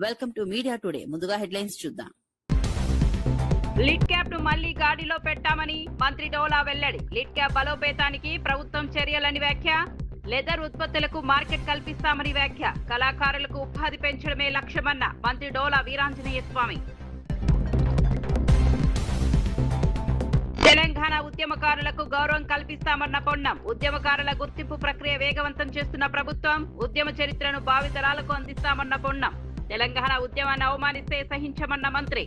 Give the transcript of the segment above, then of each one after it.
Welcome to media today. ముందుగా headlines చూద్దాం. Lid cap ను మళ్లీ గాడిలో పెట్టామని మంత్రి డోలా వెల్లడి. లిడ్ క్యాప్ బలోపేతానికి ప్రభుత్వం చర్యలని వ్యాఖ్య. లెదర్ ఉత్పత్తులకు మార్కెట్ కల్పిస్తామని వ్యాఖ్య. కళాకారులకు ఉపాధి పెంచడమే లక్ష్యమన్న మంత్రి డోలా వీరాంజనేయ స్వామి. తెలంగాణ ఉద్యమకారులకు గౌరవం కల్పిస్తామన్న పొన్నం. ఉద్యమకారుల గుర్తింపు ప్రక్రియ వేగవంతం చేస్తున్న ప్రభుత్వం. ఉద్యమ చరిత్రను భావితరాలకు అందిస్తామన్న పొన్నం. తెలంగాణ ఉద్యమాన్ని అవమానిస్తే సహించమన్న మంత్రి.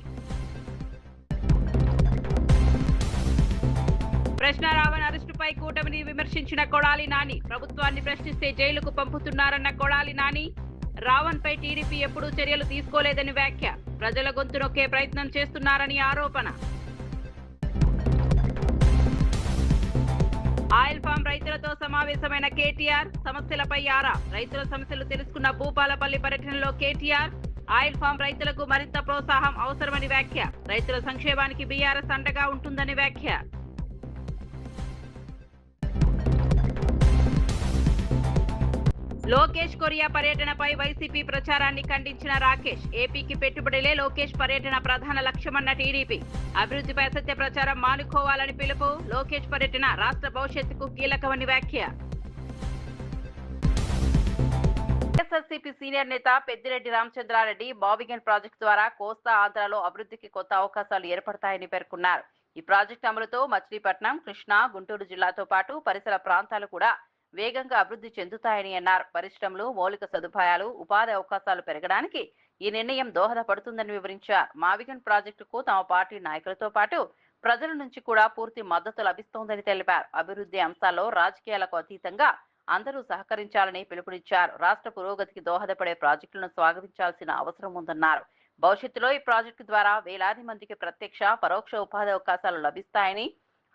కృష్ణారావణ్ అరెస్టుపై కూటమిని విమర్శించిన కొడాలి నాని. ప్రభుత్వాన్ని ప్రశ్నిస్తే జైలుకు పంపుతున్నారన్న కొడాలి నాని. రావణ్ పై టీడీపీ ఎప్పుడూ చర్యలు తీసుకోలేదని వ్యాఖ్య. ప్రజల గొంతు నొక్కే ప్రయత్నం చేస్తున్నారని ఆరోపణ. ఆయిల్ ఫామ్ రైతులతో సమావేశమైన కేటీఆర్. సమస్యలపై ఆరా. రైతుల సమస్యలు తెలుసుకున్న భూపాలపల్లి పర్యటనలో కేటీఆర్. ఆయిల్ ఫామ్ రైతులకు మరింత ప్రోత్సాహం అవసరమని వ్యాఖ్య. రైతుల సంక్షేమానికి బీఆర్ఎస్ అండగా ఉంటుందని వ్యాఖ్య. లోకేష్ కొరియా పర్యటనపై వైసీపీ ప్రచారాన్ని ఖండించిన రాకేష్. ఏపీకి పెట్టుబడులే లోకేష్ పర్యటన ప్రధాన లక్ష్యమన్న టీడీపీ. అభివృద్ధిపై అసత్య ప్రచారం మానుకోవాలని పిలుపు. లోకేష్ పర్యటన రాష్ట్ర భవిష్యత్తుకు కీలకమని వ్యాఖ్య. వైఎస్ఆర్సీపీ సీనియర్ నేత పెద్దిరెడ్డి రామచంద్రారెడ్డి బావిగన్ ప్రాజెక్టు ద్వారా కోస్తా ఆంధ్రలో అభివృద్ధికి కొత్త అవకాశాలు ఏర్పడతాయని పేర్కొన్నారు. ఈ ప్రాజెక్టు అమలుతో మచిలీపట్నం, కృష్ణా, గుంటూరు జిల్లాతో పాటు పరిసర ప్రాంతాలు కూడా వేగంగా అభివృద్ధి చెందుతాయని అన్నారు. పరిశ్రమలు, మౌలిక సదుపాయాలు, ఉపాధి అవకాశాలు పెరగడానికి ఈ నిర్ణయం దోహదపడుతుందని వివరించారు. మావిగన్ ప్రాజెక్టుకు తమ పార్టీ నాయకులతో పాటు ప్రజల నుంచి కూడా పూర్తి మద్దతు లభిస్తోందని తెలిపారు. అభివృద్ధి అంశాల్లో రాజకీయాలకు అతీతంగా అందరూ సహకరించాలని పిలుపునిచ్చారు. రాష్ట్ర పురోగతికి దోహదపడే ప్రాజెక్టులను స్వాగతించాల్సిన అవసరం ఉందన్నారు. భవిష్యత్తులో ఈ ప్రాజెక్టు ద్వారా వేలాది మందికి ప్రత్యక్ష, పరోక్ష ఉపాధి అవకాశాలు లభిస్తాయని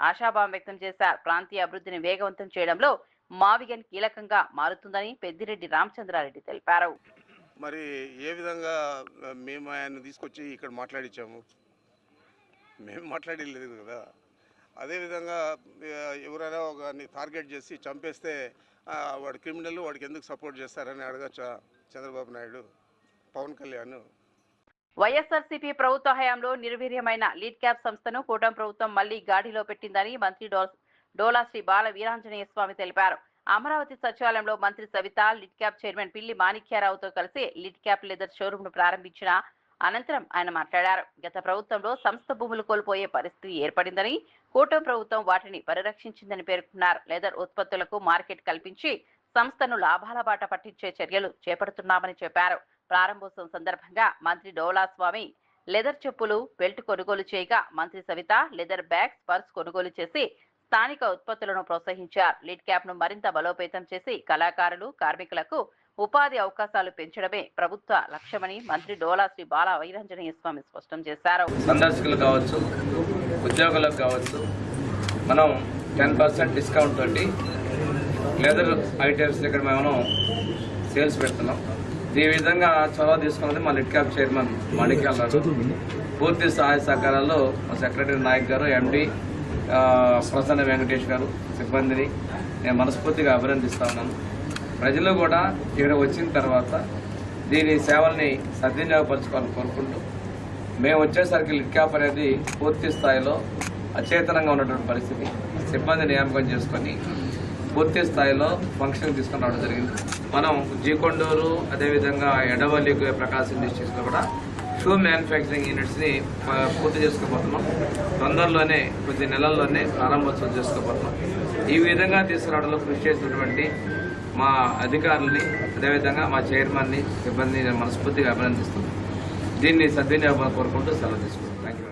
ఆశాభావం వ్యక్తం చేశారు. ప్రాంతీయ అభివృద్ధిని వేగవంతం చేయడంలో మావిగన్ కీలకంగా మారుతుందని పెద్దిరెడ్డి రామచంద్రారెడ్డి తెలిపారు. మరి ఏ విధంగా మేము ఆయన తీసుకొచ్చి ఇక్కడ మాట్లాడించాము? మేము మాట్లాడలేదు కదా. అదేవిధంగా ఎవరైనా ఒక టార్గెట్ చేసి చంపేస్తే వాడు క్రిమినల్, వాడికి ఎందుకు సపోర్ట్ చేస్తారని అడగచ్చా చంద్రబాబు నాయుడు, పవన్ కళ్యాణ్? వైఎస్ఆర్సీపీ ప్రభుత్వ హయాంలో నిర్వీర్యమైన లీడ్ క్యాప్ సంస్థను కూటమి ప్రభుత్వం మళ్లీ గాడిలో పెట్టిందని మంత్రి డోలా శ్రీ బాల వీరాంజనేయ స్వామి తెలిపారు. అమరావతి సచివాలయంలో మంత్రి సవిత, లిడ్ క్యాప్ చైర్మన్ పిల్లి మాణిక్యారావుతో కలిసి లిడ్ క్యాప్ లెదర్ షోరూమ్ ను ప్రారంభించిన అనంతరం ఆయన మాట్లాడారు. గత ప్రభుత్వంలో సంస్థ భూములు కోల్పోయే పరిస్థితి ఏర్పడిందని, కూటమి ప్రభుత్వం వాటిని పరిరక్షించిందని పేర్కొన్నారు. లెదర్ ఉత్పత్తులకు మార్కెట్ కల్పించి సంస్థను లాభాల బాట పట్టించే చర్యలు చేపడుతున్నామని చెప్పారు. ప్రారంభోత్సవం సందర్భంగా మంత్రి డోలా స్వామి లెదర్ చెప్పులు, బెల్ట్ కొనుగోలు చేయగా మంత్రి సవిత లెదర్ బ్యాగ్స్, పర్స్ కొనుగోలు చేసి స్థానిక ఉత్పత్తులను ప్రోత్సహించారు. లిడ్ క్యాప్ ను మరింత బలోపేతం చేసి కళాకారులు, కార్మికులకు ఉపాధి అవకాశాలు పెంచడమే ప్రభుత్వ లక్ష్యమని మంత్రి డోలా శ్రీ బాల వీరాంజనేయ స్వామి స్పష్టం చేశారు. సందర్శకులు కావచ్చు, ఉద్యోగులకు కావచ్చు, మనం 10% డిస్కౌంట్ తోటి లెదర్ ఐటమ్స్ ఇక్కడ మనం సేల్స్ పెడుతున్నాం. ఈ విధంగా చొరవ తీసుకున్నది మా లిడ్ క్యాప్ చైర్మన్ మాణిక్యాలరావు. పూర్తి సహాయ సహకారాల్లో మా సెక్రటరీ నాయక్ గారు, ఎండి ప్రసన్న వెంకటేష్ గారు, సిబ్బందిని నేను మనస్ఫూర్తిగా అభినందిస్తా ఉన్నాను. ప్రజలు కూడా ఇక్కడ వచ్చిన తర్వాత దీని సేవల్ని సద్వినియోగపరచుకోవాలని కోరుకుంటూ, మేము వచ్చేసరికి లిడ్ క్యాప్ అనేది పూర్తి స్థాయిలో అచేతనంగా ఉన్నటువంటి పరిస్థితి. సిబ్బంది నియామకం చేసుకొని పూర్తి స్థాయిలో ఫంక్షన్ తీసుకుని రావడం జరిగింది. మనం జీకొండూరు, అదేవిధంగా ఎడవల్లి, ప్రకాశం డిస్ట్రిక్ట్స్లో కూడా షూ మ్యానుఫ్యాక్చరింగ్ యూనిట్స్ని పూర్తి చేసుకోబోతున్నాం. తొందరలోనే, కొద్ది నెలల్లోనే ప్రారంభోత్సవం చేసుకోబోతున్నాం. ఈ విధంగా తీసుకురావడంలో కృషి చేసినటువంటి మా అధికారులని, అదేవిధంగా మా చైర్మన్ని, సిబ్బందిని నేను మనస్ఫూర్తిగా అభినందిస్తున్నాను. దీన్ని సద్వినియోగం కోరుకుంటూ సెలవు తీసుకుంటాను. Thank you.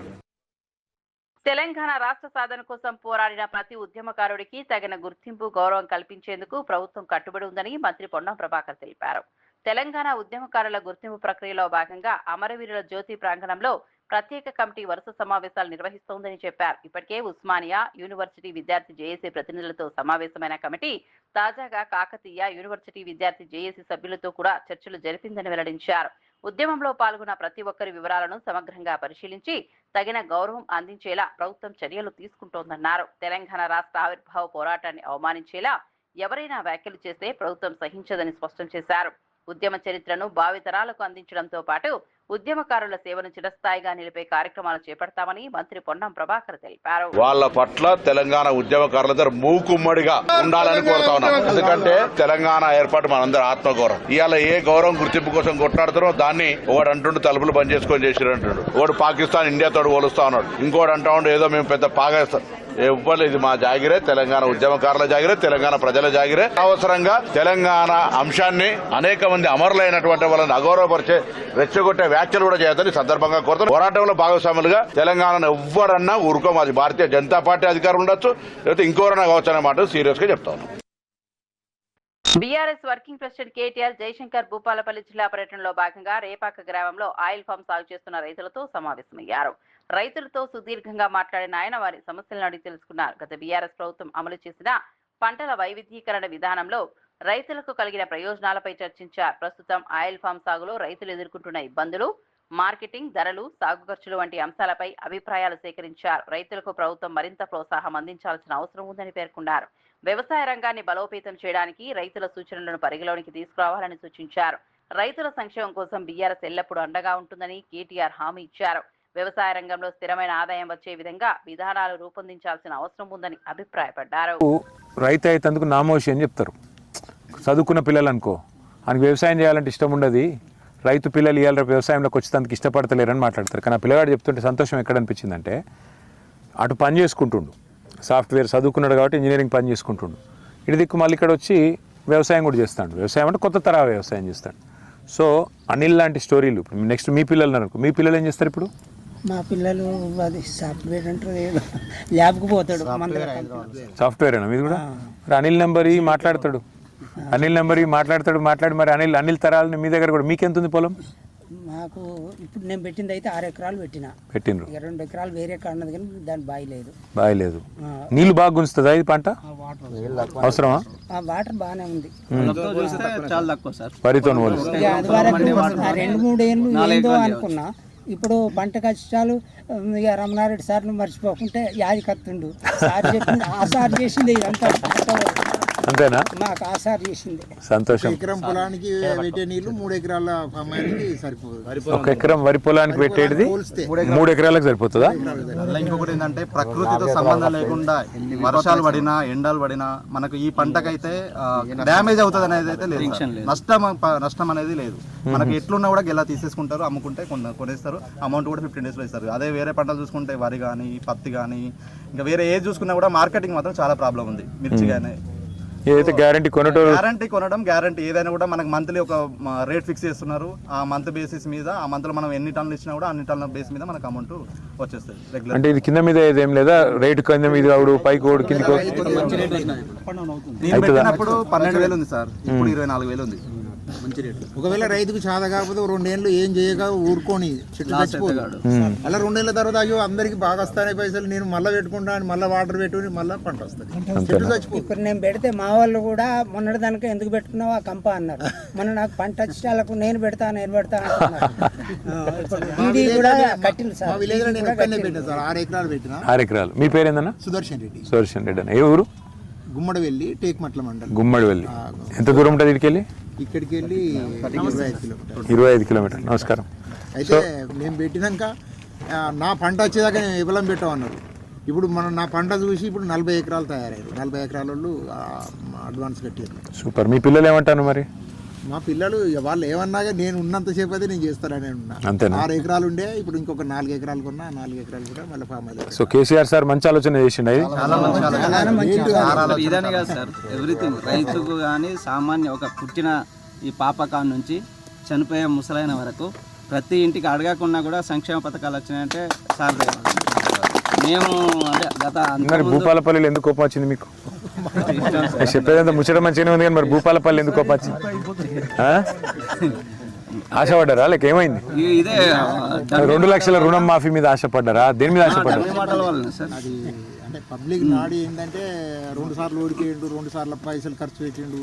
తెలంగాణ రాష్ట్ర సాధన కోసం పోరాడిన ప్రతి ఉద్యమకారుడికి తగిన గుర్తింపు, గౌరవం కల్పించేందుకు ప్రభుత్వం కట్టుబడి ఉందని మంత్రి పొన్నం ప్రభాకర్ తెలిపారు. తెలంగాణ ఉద్యమకారుల గుర్తింపు ప్రక్రియలో భాగంగా అమరవీరుల జ్యోతి ప్రాంగణంలో ప్రత్యేక కమిటీ వరుస సమావేశాలు నిర్వహిస్తోందని చెప్పారు. ఇప్పటికే ఉస్మానియా యూనివర్సిటీ విద్యార్థి జేఏసీ ప్రతినిధులతో సమావేశమైన కమిటీ తాజాగా కాకతీయ యూనివర్సిటీ విద్యార్థి జేఏసీ సభ్యులతో కూడా చర్చలు జరిపిందని వెల్లడించారు. ఉద్యమంలో పాల్గొన్న ప్రతి ఒక్కరి వివరాలను సమగ్రంగా పరిశీలించి తగిన గౌరవం అందించేలా ప్రభుత్వం చర్యలు తీసుకుంటోందన్నారు. తెలంగాణ రాష్ట్ర ఆవిర్భావ పోరాటాన్ని అవమానించేలా ఎవరైనా వ్యాఖ్యలు చేస్తే ప్రభుత్వం సహించదని స్పష్టం చేశారు. ఉద్యమ చరిత్రను భావితరాలకు అందించడంతో పాటు ఉద్యమకారుల సేవను చిరస్థాయిగా నిలిపే కార్యక్రమాలు చేపడతామని మంత్రి పొన్నం ప్రభాకర్ తెలిపారు. వాళ్ళ పట్ల తెలంగాణ ఉద్యమకారులందరూ మూకుమ్మడిగా ఉండాలని కోరుతా ఉన్నాం. ఎందుకంటే తెలంగాణ ఏర్పాటు మనందరూ ఆత్మగౌరవం. ఇవాళ ఏ గౌరవం గుర్తింపు కోసం కొట్లాడుతారో దాన్ని ఒకడు అంటుండు తలుపులు బంద్ చేసుకొని చేసిరంటాడు, ఒకడు పాకిస్తాన్ ఇండియాతో పోలుస్తా ఉన్నాడు, ఇంకోటి అంటా ఉండు ఏదో మేము పెద్ద పాకిస్తాన్. ఎవ్వరు ఇది మా జాగిరే, తెలంగాణ ఉద్యమకారుల జాగిరే, తెలంగాణ ప్రజల జాగిరే. అవసరంగా తెలంగాణ అంశాన్ని అనేక మంది అమరులైనటువంటి వాళ్ళని అగౌరవపరిచే రెచ్చగొట్టే వ్యాఖ్యలు కూడా చేయొద్దని సందర్భంగా కోరుతారు. పోరాటంలో భాగస్వాములుగా తెలంగాణను ఎవ్వరన్నా ఊరుకోం. అది భారతీయ జనతా పార్టీ అధికారం ఉండొచ్చు, లేకపోతే ఇంకోరన్నా కావచ్చు అనే మాట సీరియస్ గా చెప్తాను. BRS working president KTR Jayashankar Bhupalpally జిల్లా పర్యటనలో భాగంగా రేపాక గ్రామంలో ఆయిల్ ఫామ్ సాగు చేస్తున్న రైతులతో సమావేశమయ్యారు. రైతులతో సుదీర్ఘంగా మాట్లాడిన ఆయన వారి సమస్యలను అడిగి తెలుసుకున్నారు. గత బీఆర్ఎస్ ప్రభుత్వం అమలు చేసిన పంటల వైవిధ్యీకరణ విధానంలో రైతులకు కలిగిన ప్రయోజనాలపై చర్చించారు. ప్రస్తుతం ఆయిల్ ఫామ్ సాగులో రైతులు ఎదుర్కొంటున్న ఇబ్బందులు, మార్కెటింగ్, ధరలు, సాగు ఖర్చులు వంటి అంశాలపై అభిప్రాయాలు సేకరించారు. రైతులకు ప్రభుత్వం మరింత ప్రోత్సాహం అందించాల్సిన అవసరం ఉందని పేర్కొన్నారు. వ్యవసాయ రంగాన్ని బలోపేతం చేయడానికి రైతుల సూచనలను పరిగణలోనికి తీసుకురావాలని సూచించారు. రైతుల సంక్షేమం కోసం బీఆర్ఎస్ ఎల్లప్పుడూ అండగా ఉంటుందని కేటీఆర్ హామీ ఇచ్చారు. వ్యవసాయ రంగంలో స్థిరమైన ఆదాయం వచ్చే విధంగా విధానాలు రూపొందించాల్సిన అవసరం ఉందని అభిప్రాయపడ్డారు. రైతు అయితందుకు నామోషి అని చెప్తారు. చదువుకున్న పిల్లలు అనుకో, ఆయనకు వ్యవసాయం చేయాలంటే ఇష్టం ఉండదు, రైతు పిల్లలు ఇవాళ రేపు వ్యవసాయంలోకి వచ్చేందుకు ఇష్టపడతలేరని మాట్లాడతారు. కానీ ఆ పిల్లగాడు చెప్తుంటే సంతోషం ఎక్కడ అనిపించిందంటే, అటు పని చేసుకుంటుండు, సాఫ్ట్వేర్ చదువుకున్నాడు కాబట్టి ఇంజనీరింగ్ పని చేసుకుంటుండు, ఇటు దిక్కు మళ్ళీ ఇక్కడ వచ్చి వ్యవసాయం కూడా చేస్తాడు. వ్యవసాయం అంటే కొత్త తరహా వ్యవసాయం చేస్తాడు. సో అనిల్ లాంటి స్టోరీలు. ఇప్పుడు నెక్స్ట్ మీ పిల్లలు అనుకో, మీ పిల్లలు ఏం చేస్తారు ఇప్పుడు? మా పిల్లలు అది సాఫ్ట్వేర్ అంటారు, ల్యాబ్కి పోతాడు. సాఫ్ట్వేర్ అయినా మీది కూడా? మరి అనిల్ నెంబర్ మాట్లాడతాడు, అనిల్ నెంబర్ మాట్లాడతాడు. మరి అనిల్ తరాలని మీ దగ్గర కూడా మీకెంత ఉంది పొలం? మాకు ఇప్పుడు నేను పెట్టింది అయితే 6 ఎకరాలు పెట్టిండ్రు. 2 ఎకరాలు వేరే కాడ ఉన్నది కానీ దాని బావి లేదు. నీళ్లు బాగా గుంజుతుందా ఇది పంట? అవసరమా? వాటర్ బాగానే ఉంది. వరితో అది వరకు 2-3 ఏళ్ళు ఏందో అనుకున్నా. ఇప్పుడు పంట కష్టాలు ఇక రమణారెడ్డి సార్లు మర్చిపోకుంటే యాది కత్తుండు. సార్ చెప్పింది ఆ సార్ చేసింది ఇదంతా అంతేనా? మాకు ఆ సార్ చేసింది. సంతోషం. ఎకరం పొలానికి పెట్టే నీళ్లు 3 ఎకరాల అమ్మాయికి సరిపోదు. 1 ఎకరం వరి పొలానికి పెట్టేది 3 ఎకరాలకు సరిపోతుందా? ఇంకొకటి ఏంటంటే ప్రకృతితో సంబంధం లేకుండా వర్షాలు పడినా ఎండలు పడినా మనకు ఈ పంటకైతే డ్యామేజ్ అవుతుంది అనేది అయితే లేదు. నష్టం అనేది లేదు. మనకి ఎట్లున్నా కూడా గెలా తీసేసుకుంటారు, అమ్ముకుంటే కొనేస్తారు. అమౌంట్ కూడా 15 days లో ఇస్తారు. అదే వేరే పంటలు చూసుకుంటే వరి కానీ పత్తి కానీ ఇంకా వేరే ఏది చూసుకున్నా కూడా మార్కెటింగ్ మాత్రం చాలా ప్రాబ్లం ఉంది. మిర్చి కానీ ఏదైతే గ్యారంటీ కొనడం గ్యారంటీ ఏదైనా కూడా మనకు మంత్లీ ఒక రేట్ ఫిక్స్ చేస్తున్నారు. ఆ మంత్ బేసిస్ మీద ఆ మంత్ లో మనం ఎన్ని టన్నులు ఇచ్చినా కూడా అన్ని టన్నుల బేస్ మీద మనకు అమౌంట్ వచ్చేస్తుంది రెగ్యులర్. అంటే ఇది కింద మీద ఏదేం లేదా? రేటు కింద మీద పైకి ఓడి కిందికి పెట్టినప్పుడు 12,000 ఉంది సార్, ఇప్పుడు 24,000 ఉంది. మంచి రేటు. ఒకవేళ రైతుకు చాద కాకపోతే 2 ఏళ్ళు ఏం చేయక ఊరుకొని చెట్టు చచ్చిపోతాడు. అలా 2 ఏళ్ళ తర్వాత అయ్యో అందరికి బాగా వస్తాయి పైసలు, నేను మళ్ళీ పెట్టుకుంటా అని మళ్ళీ వాటర్ పెట్టుకుని మళ్ళీ పంట వస్తుంది, చెట్టు చచ్చిపోతుంది. ఇప్పుడు నేను పెడితే మా వాళ్ళు కూడా మొన్నటి దానికి ఎందుకు పెట్టుకున్నావు ఆ కంప అన్నారు. మొన్న నాకు పంట వచ్చేలకు నేను పెడతా కూడా కట్టింది సార్. మా విలేజ్ లో నేను ఒక్కనే పెట్టాను సార్, 6 ఎకరాలు పెట్టిన. 6 ఎకరాలు. మీ పేరు ఏందన్నా? సుదర్శన్ రెడ్డి. సుదర్శన్ రెడ్డి అన్న. ఏ ఊరు? గుమ్మడివెల్లి, టేక్మట్ల మండలం. గుమ్మడివెల్లి. ఎంత దూరం ఉంటుంది ఇక్కడికి? ఇక్కడికి వెళ్ళి 25 కిలోమీటర్లు. 25 కిలోమీటర్లు. నమస్కారం. అయితే మేము పెట్టినాక నా పంట వచ్చేదాకా నేను విఫలం పెట్టామన్నారు. ఇప్పుడు నా పంట చూసి ఇప్పుడు 40 ఎకరాలు తయారయ్యారు. 40 ఎకరాల వాళ్ళు అడ్వాన్స్ కట్టారు. సూపర్. మీ పిల్లలు ఏమంటారు మరి? మా పిల్లలు వాళ్ళు ఏమన్నాగా నేను ఉన్నంతసేపు అయితే నేను చేస్తానని ఉన్నా. 6 ఎకరాలు ఉండే, ఇప్పుడు ఇంకొక 4 ఎకరాలు కొన్నా. 4 ఎకరాలు కూడా మళ్ళీ ఫామ్ అయ్యారు. సో కేసీఆర్ సార్ మంచి ఆలోచన చేసిండు. ఇదని కాదు సార్, ఎవ్రీథింగ్ రైతుకు కానీ సామాన్య ఒక పుట్టిన ఈ పాపకాల నుంచి చనిపోయే ముసలైన వరకు ప్రతి ఇంటికి అడగకుండా కూడా సంక్షేమ పథకాలు వచ్చినాయంటే సార్ మేము అంటే గత భూపాలపల్లిలో ఎందుకు కోపం వచ్చింది మీకు? చెప్పేదంతా ముచ్చట మంచిగానే ఉంది కానీ మరి భూపాలపల్లి ఎందుకు కోపం వచ్చింది? ఆశపడ్డారా? లేక ఏమైంది? ఇదే 2 లక్షల రుణం మాఫీ మీద ఆశపడ్డారా? దేని మీద ఆశపడ్డారు? అంటే పబ్లిక్ నాడి ఏంటంటే 2 సార్లు ఓడిపోయిండు, 2 సార్లు పైసలు ఖర్చు పెట్టిండు.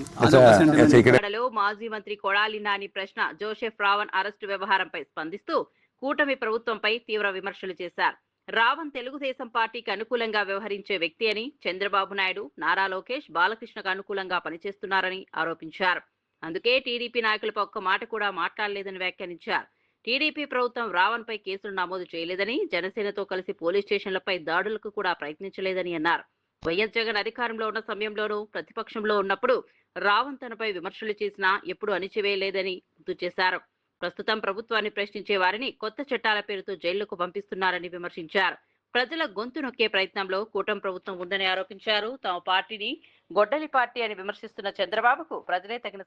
మాజీ మంత్రి కొడాలి నాని ప్రశ్న జోసెఫ్ రావణ్ అరెస్టు వ్యవహారంపై స్పందిస్తూ కూటమి ప్రభుత్వంపై తీవ్ర విమర్శలు చేశారు. రావణ్ తెలుగుదేశం పార్టీకి అనుకూలంగా వ్యవహరించే వ్యక్తి అని, చంద్రబాబు నాయుడు, నారా లోకేష్ బాలకృష్ణకు అనుకూలంగా పనిచేస్తున్నారని ఆరోపించారు. 2 ఏళ్ల క్రితం 2 లక్షల రుణం మాఫీ మీద జోసెఫ్ రావణ్ అరెస్టు వ్యవహారంపై స్పందిస్తూ కూటమి ప్రభుత్వంపై తీవ్ర విమర్శలు చేశారు. రావణ్ తెలుగుదేశం పార్టీకి అనుకూలంగా పనిచేస్తున్నారని ఆరోపించారు. అందుకే టీడీపీ నాయకులపై ఒక్క మాట కూడా మాట్లాడలేదని వ్యాఖ్యానించారు. టీడీపీ ప్రభుత్వం రావణ్పై కేసులు నమోదు చేయలేదని, జనసేనతో కలిసి పోలీస్ స్టేషన్లపై దాడులకు కూడా ప్రయత్నించలేదని అన్నారు. వైఎస్ జగన్ అధికారంలో ఉన్న సమయంలోనూ ప్రతిపక్షంలో ఉన్నప్పుడు రావణ్ తనపై విమర్శలు చేసినా ఎప్పుడూ అణిచివేయలేదని గుర్తు చేశారు. ప్రస్తుతం ప్రభుత్వాన్ని ప్రశ్నించే వారిని కొత్త చట్టాల పేరుతో జైళ్లకు పంపిస్తున్నారని విమర్శించారు. ప్రజల గొంతు నొక్కే ప్రయత్నంలో కూటమి ప్రభుత్వం ఉందని ఆరోపించారు. తమ పార్టీని గొడ్డలి పార్టీ అని విమర్శిస్తున్న చంద్రబాబుకు ప్రజలే తగిన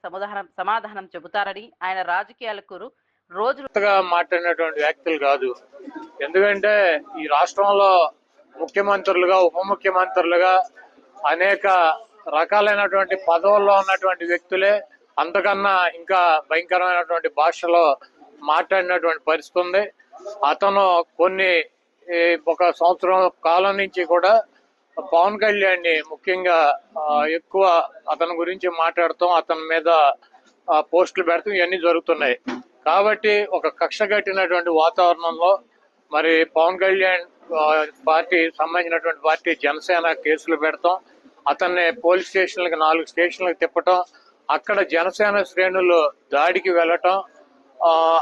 సమాధానం చెబుతారని, ఆయన రాజకీయాలకు రోజులుగా మాట్లాడినటువంటి వ్యక్తులు కాదు. ఎందుకంటే ఈ రాష్ట్రంలో ముఖ్యమంత్రులుగా, ఉప ముఖ్యమంత్రులుగా అనేక రకాలైనటువంటి పదవుల్లో ఉన్నటువంటి వ్యక్తులే అంతకన్నా ఇంకా భయంకరమైనటువంటి భాషలో మాట్లాడినటువంటి పరిస్థితి ఉంది. అతను ఒక సంవత్సరం కాలం నుంచి కూడా పవన్ కళ్యాణ్ ని ముఖ్యంగా ఎక్కువ అతని గురించి మాట్లాడతాం, అతని మీద పోస్టులు పెడతాం, ఇవన్నీ జరుగుతున్నాయి. కాబట్టి ఒక కక్ష కట్టినటువంటి వాతావరణంలో మరి పవన్ కళ్యాణ్ పార్టీ సంబంధించినటువంటి పార్టీ జనసేన కేసులు పెడతాం, అతన్ని పోలీస్ స్టేషన్లకు 4 స్టేషన్లకు తిప్పటం, అక్కడ జనసేన శ్రేణులు దాడికి వెళ్ళటం,